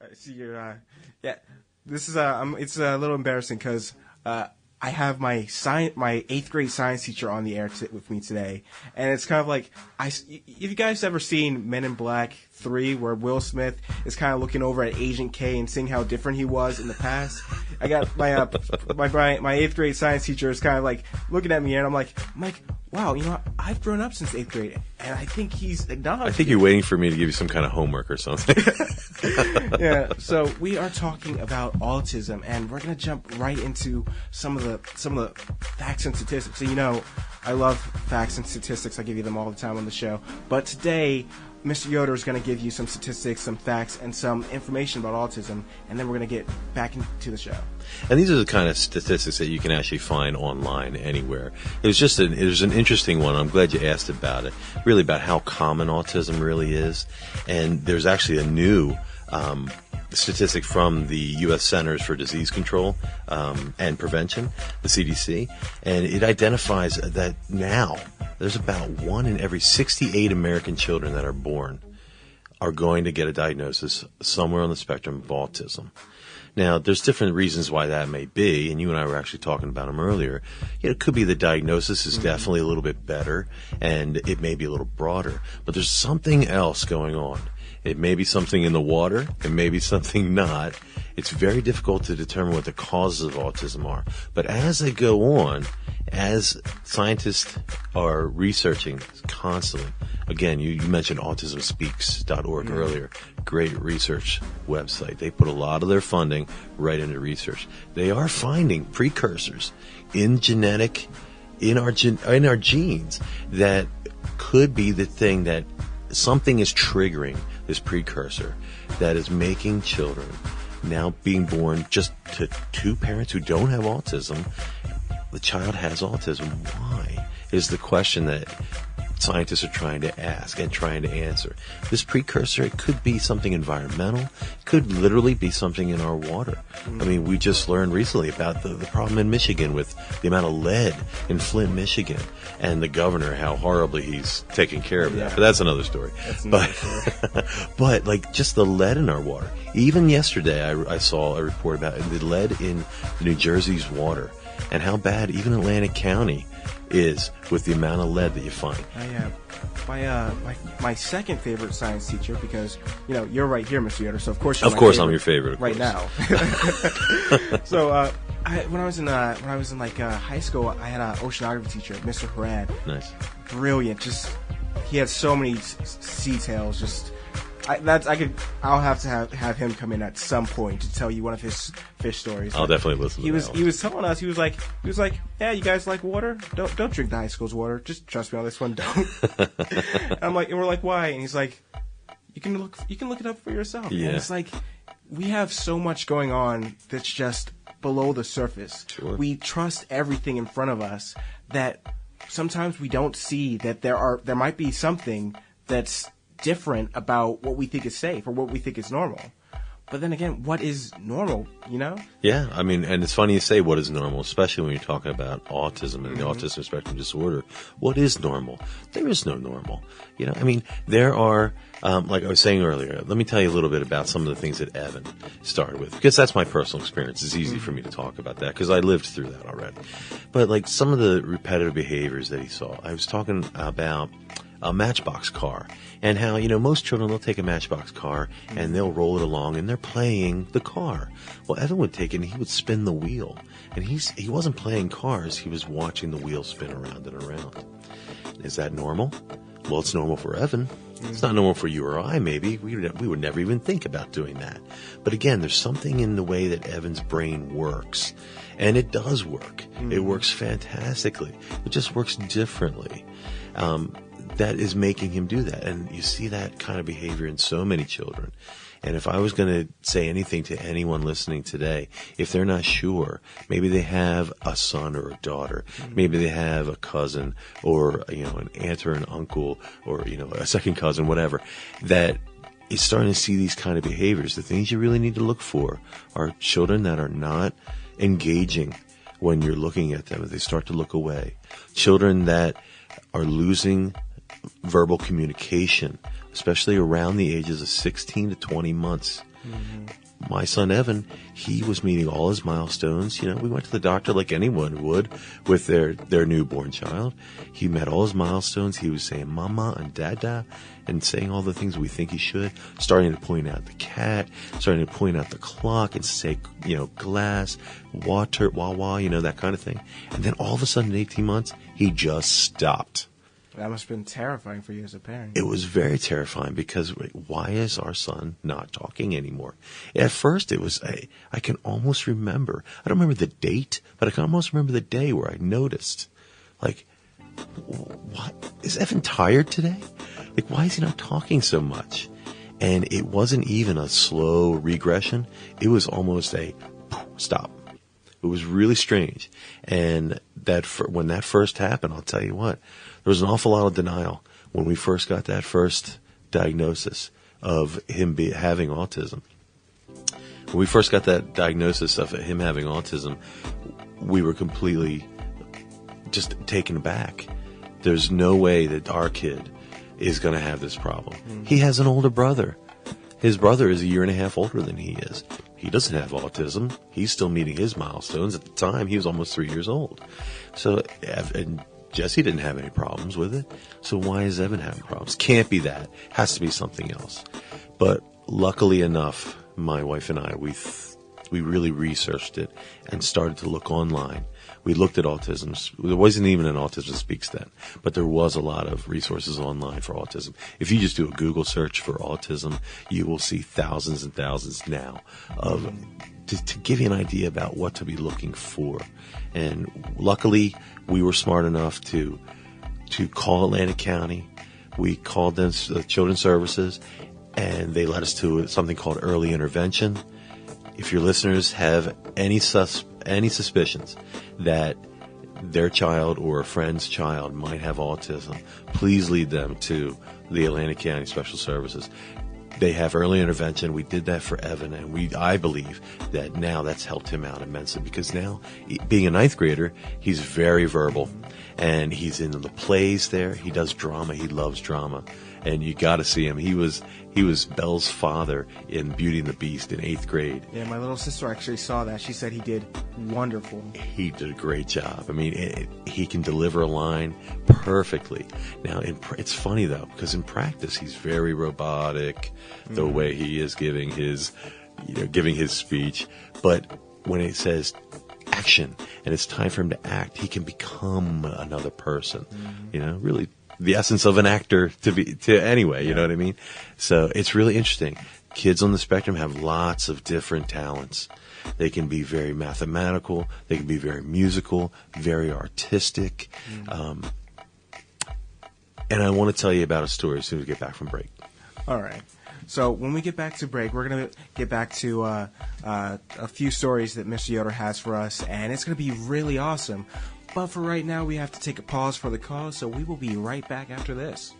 I see you're, yeah. This is it's a little embarrassing because I have my 8th grade science teacher on the air with me today, and it's kind of like have you guys ever seen Men in Black 3, where Will Smith is kind of looking over at Agent K and seeing how different he was in the past? I got my 8th grade science teacher is kind of like looking at me, and I'm like, wow, you know, I've grown up since 8th grade, and I think he's acknowledged. I think you're waiting for me to give you some kind of homework or something. Yeah, so we are talking about autism, and we're gonna jump right into some of the facts and statistics. So, you know, I love facts and statistics. I give you them all the time on the show. But today, Mr. Yoder is going to give you some statistics, some facts, and some information about autism, and then we're going to get back into the show. And these are the kind of statistics that you can actually find online anywhere. There's an interesting one. I'm glad you asked about it, really about how common autism really is. And there's actually a new statistic from the U.S. Centers for Disease Control and Prevention, the CDC, and it identifies that now there's about 1 in every 68 American children that are born are going to get a diagnosis somewhere on the spectrum of autism. Now, there's different reasons why that may be, and you and I were actually talking about them earlier. It could be the diagnosis is definitely a little bit better, and it may be a little broader, but there's something else going on. It may be something in the water. It may be something not. It's very difficult to determine what the causes of autism are. But as they go on, as scientists are researching constantly, again, you mentioned autismspeaks.org earlier. Great research website. They put a lot of their funding right into research. They are finding precursors in our genes that could be the thing that something is triggering this precursor that is making children now being born just to two parents who don't have autism. The child has autism. Why? Is the question that scientists are trying to ask and trying to answer. This precursor, it could be something environmental. It could literally be something in our water. I mean, we just learned recently about the problem in Michigan with the amount of lead in Flint, Michigan, and the governor, how horribly he's taking care of that. But that's another story. But like just the lead in our water. Even yesterday, I saw a report about the lead in New Jersey's water and how bad even Atlantic County is with the amount of lead that you find. My second favorite science teacher, because you know you're right here, Mr. Yoder, so of course I'm your favorite right now. So when I was in high school, I had an oceanography teacher, Mr. Harad. Nice, brilliant. Just he had so many details. Just I'll have to have him come in at some point to tell you one of his fish stories. I'll definitely listen. He was telling us, he was like, yeah, you guys like water? Don't drink the high school's water. Just trust me on this one. Don't. And we're like, why? And he's like, you can look it up for yourself. Yeah. And it's like we have so much going on that's just below the surface. Sure. We trust everything in front of us that sometimes we don't see that there might be something that's different about what we think is safe or what we think is normal. But then again, what is normal, you know? Yeah, I mean, and it's funny you say what is normal, especially when you're talking about autism and the autism spectrum disorder. What is normal? There is no normal. You know, I mean, there are, like I was saying earlier, let me tell you a little bit about some of the things that Evan started with, because that's my personal experience. It's easy for me to talk about that because I lived through that already. But like some of the repetitive behaviors that he saw, I was talking about a Matchbox car and how, you know, most children, they'll take a Matchbox car and they'll roll it along and they're playing the car. Well, Evan would take it and he would spin the wheel, and he wasn't playing cars. He was watching the wheel spin around and around. Is that normal? Well, it's normal for Evan. It's not normal for you or I, maybe. We would never even think about doing that. But again, there's something in the way that Evan's brain works. And it does work. It works fantastically. It just works differently. That is making him do that. And you see that kind of behavior in so many children. And if I was going to say anything to anyone listening today, if they're not sure, maybe they have a son or a daughter, maybe they have a cousin or, you know, an aunt or an uncle or, you know, a second cousin, whatever, that is starting to see these kind of behaviors. The things you really need to look for are children that are not engaging when you're looking at them, if they start to look away. Children that are losing verbal communication, especially around the ages of 16 to 20 months. My son Evan, he was meeting all his milestones. You know, we went to the doctor like anyone would with their newborn child. He met all his milestones. He was saying mama and dada and saying all the things we think he should, starting to point out the cat, starting to point out the clock and say, you know, glass, water, wah, you know, that kind of thing. And then all of a sudden, in 18 months, he just stopped. That must have been terrifying for you as a parent. It was very terrifying because why is our son not talking anymore? At first, it was, I can almost remember, I don't remember the date, but I can almost remember the day where I noticed, like, what, is Evan tired today? Like, why is he not talking so much? And it wasn't even a slow regression. It was almost a stop. It was really strange. And when that first happened, I'll tell you what, there was an awful lot of denial when we first got that first diagnosis of him having autism. When we first got that diagnosis of him having autism, we were completely just taken aback. There's no way that our kid is going to have this problem. He has an older brother. His brother is 1.5 years older than he is. He doesn't have autism. He's still meeting his milestones. At the time, he was almost 3 years old. So, and Jesse didn't have any problems with it. So why is Evan having problems? Can't be that. Has to be something else. But luckily enough, my wife and I, we really researched it and started to look online. We looked at autism. There wasn't even an Autism Speaks then, but there was a lot of resources online for autism. If you just do a Google search for autism, you will see thousands and thousands now of to give you an idea about what to be looking for. And luckily, we were smart enough to call Atlantic County. We called them Children's Services, and they led us to something called early intervention. If your listeners have any suspicions that their child or a friend's child might have autism, please lead them to the Atlantic County Special Services. They have early intervention. We did that for Evan, and I believe that now that's helped him out immensely because now, being a 9th grader, he's very verbal, and he's in the plays there. He does drama. He loves drama, and you got to see him. He was Belle's father in Beauty and the Beast in 8th grade. Yeah, my little sister actually saw that. She said he did wonderful. He did a great job. I mean, he can deliver a line perfectly. Now, it's funny, though, because in practice, he's very robotic, the way he is giving his speech. But when it says action and it's time for him to act, he can become another person, really the essence of an actor anyway, you know what I mean? So it's really interesting. Kids on the spectrum have lots of different talents. They can be very mathematical. They can be very musical, very artistic. And I want to tell you about a story as soon as we get back from break. All right. So when we get back to break, we're going to get back to a few stories that Mr. Yoder has for us, and it's going to be really awesome. But for right now, we have to take a pause for the cause, so we will be right back after this.